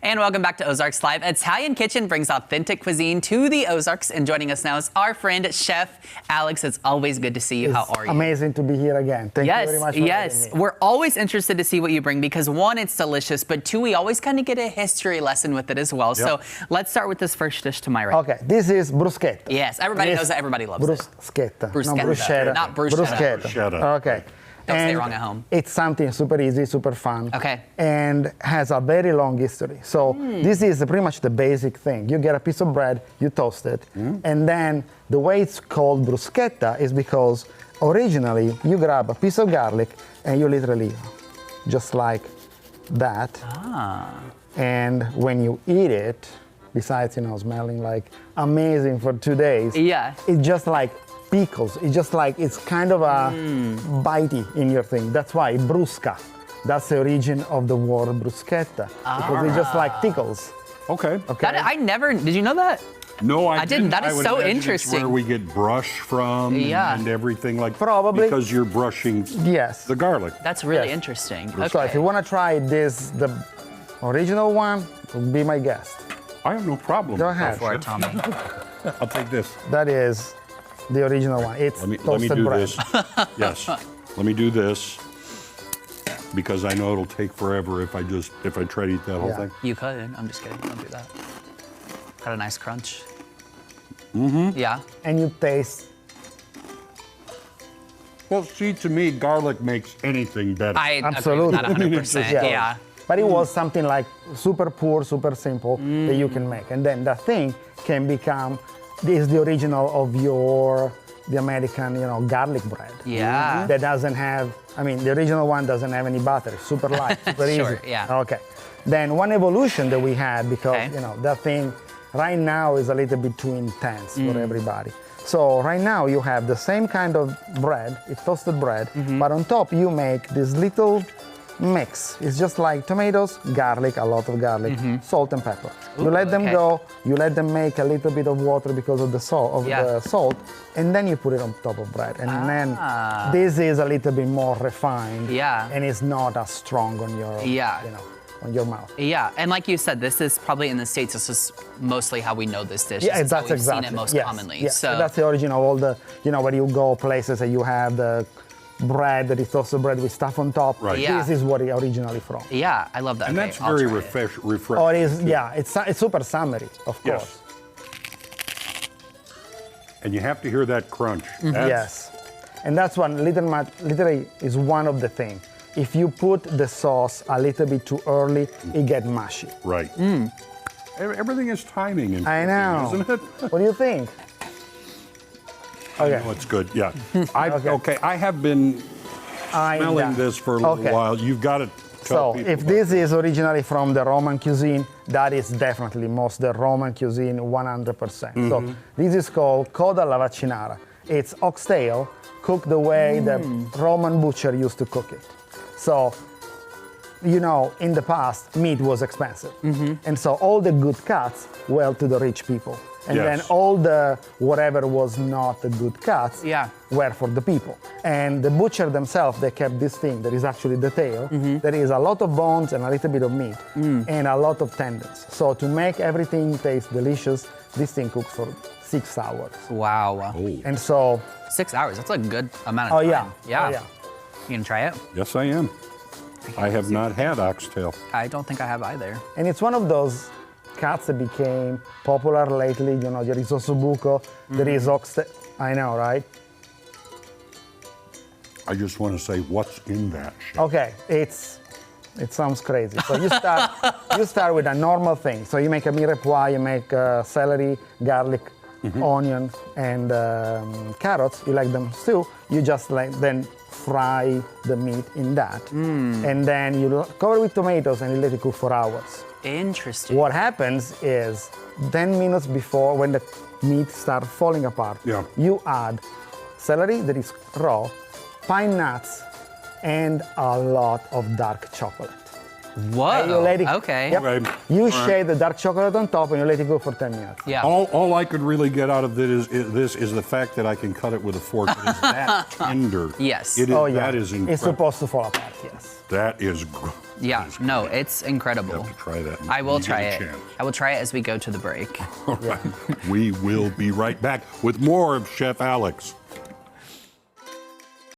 And welcome back to Ozarks Live. Italian Kitchen brings authentic cuisine to the Ozarks. And joining us now is our friend, Chef Alex. It's always good to see you. How are you? Amazing to be here again. Thank you very much for having me. We're always interested to see what you bring because one, it's delicious, but two, we always kind of get a history lesson with it as well. Yep. So let's start with this first dish to my right. Okay, this is bruschetta. Yes, everybody knows that. Everybody loves it. Bruschetta. Bruschetta. No, bruschetta. Not bruschetta. Bruschetta. Okay. Don't say it wrong at home. It's something super easy, super fun. Okay. And has a very long history. So this is pretty much the basic thing. You get a piece of bread, you toast it, and then the way it's called bruschetta is because originally you grab a piece of garlic and you literally just like that. And when you eat it, besides, smelling like amazing for 2 days, it's just like pickles. It's just like, it's kind of a bitey in your thing. That's why brusca. That's the origin of the word bruschetta. Because it's just like tickles. Okay. Did you know that? No, I didn't. That is so interesting. It's where we get brush from and everything like that. Probably. Because you're brushing the garlic. That's really interesting. Okay. So if you want to try this, the original one, be my guest. I have no problem. Go ahead. Go for it, Tommy. I'll take this. That is the original one. It's let me toasted do bread. this. Yes. Let me do this because I know it'll take forever if I try to eat that whole thing. You could. I'm just kidding. Don't do that. Got a nice crunch. Yeah. And you taste. Well, see, to me, garlic makes anything better. Absolutely. Agree with that 100%. Yeah. But it was something like super poor, super simple that you can make. And then that thing can become, this is the original of the American, garlic bread. Yeah. That doesn't have, the original one doesn't have any butter. It's super light, super easy. Yeah. Okay. Then one evolution that we had, because, that thing right now is a little bit too intense for everybody. So right now you have the same kind of bread, it's toasted bread, but on top you make this little mix. It's just like tomatoes, garlic, a lot of garlic, salt and pepper. You let them go, you let them make a little bit of water because of the salt, and then you put it on top of bread. And then this is a little bit more refined, and it's not as strong on your, on your mouth. Yeah, and like you said, this is probably in the States, this is mostly how we know this dish. Yeah, that's how we've seen it most commonly. Yes. So that's the origin of all the, where you go places and you have the bread that is toasted bread with stuff on top. Right. This is what it originally from. Yeah, I love that. And that's very refreshing. Oh, it is, it's super summery, of course. And you have to hear that crunch. Yes. And that's one, literally is one of the things. If you put the sauce a little bit too early, it gets mushy. Right. Everything is timing in I know. cooking, isn't it? What do you think? Okay. I know it's good, yeah. I have been smelling this for a little while. You've got to tell people. If this is originally from the Roman cuisine, that is definitely most the Roman cuisine 100%. So this is called Coda alla Vaccinara. It's oxtail cooked the way the Roman butcher used to cook it. So, in the past, meat was expensive. And so all the good cuts went to the rich people. And then all the whatever was not the good cuts were for the people. And the butcher themselves, they kept this thing that is actually the tail. There is a lot of bones and a little bit of meat and a lot of tendons. So to make everything taste delicious, this thing cooks for 6 hours. Wow. Oh. And so 6 hours, that's a good amount of time. Yeah. You gonna try it? Yes, I am. I have not had oxtail. I don't think I have either. And it's one of those cuts that became popular lately. There is ossobuco, there is oxtail. I know, right? I just want to say, what's in that shit? Okay, it sounds crazy. So you start with a normal thing. So you make a mirepoix, you make celery, garlic, onion, and carrots. You like them stew. You just then fry the meat in that. And then you cover it with tomatoes and you let it cook for hours. Interesting. What happens is 10 minutes before, when the meat starts falling apart, you add celery that is raw, pine nuts, and a lot of dark chocolate. Whoa. Okay. You shade the dark chocolate on top and you let it go for 10 minutes. Yeah. All I could really get out of this is the fact that I can cut it with a fork. It is that tender. Yes. That is incredible. It's supposed to fall apart, yes. That is. Yeah, that is no, great. it's incredible. You have to try that. I will when you try get it. a chance. I will try it as we go to the break. All right. We will be right back with more of Chef Alex.